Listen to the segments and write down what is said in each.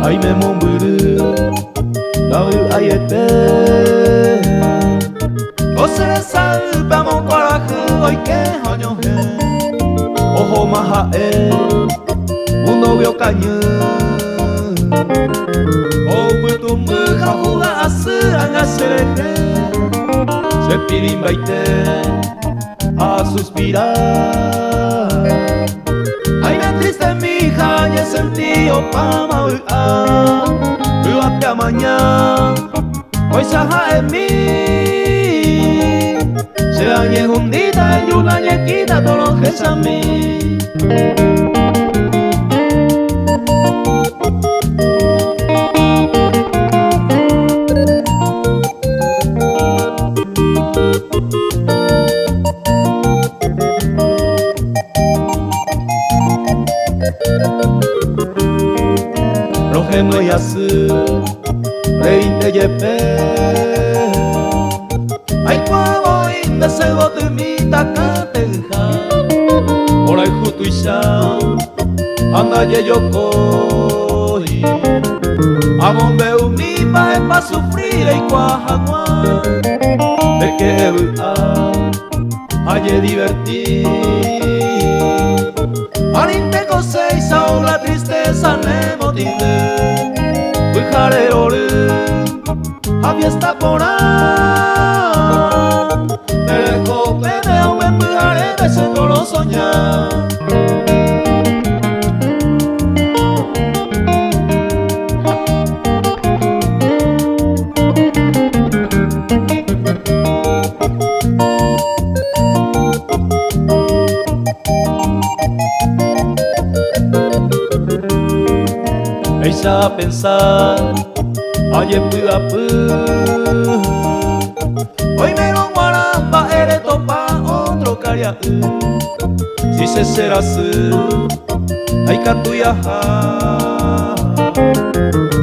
Ai me momburu Nau aiete Osere sa Pamo coraje Oi que hoño he Ojo maha Un novio cañón Oh puto muja juga asu Angasereje Se pirin baite A suspirar Ay me triste mi hija Y sentido pa maua Luate a mañana Hoy saja en mí Se dañe hundida Y una ñequita Todo lo que es a mí Roje no yasu Reinte yepe Ay kwabo inde sego de mi takateja Orai jutu isha Anda ye yokoi Abombe umi pa sufrir y cuajagua De que aye divertir Arinte coseis a la tristeza ne motive Ujare ore A fiesta por ahí Me dejo plebeo me empujaré Besando lo soñar Eisa a pensar Aye puapu Hoy me lo guaramba Ere topa otro caria Si se será su Ay catuyaja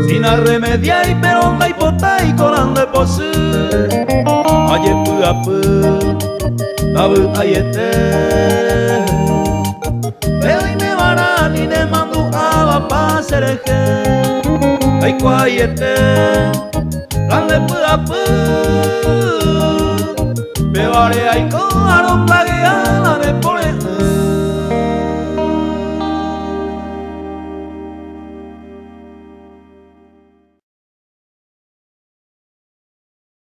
Sin arremediar y pero no hay pota y coran de posu Aye puapu Nabu ayete Pero y me varan y ne mandu pa sereje Ay cuayete Grande puapu Me vare ay con aron plagueada de pone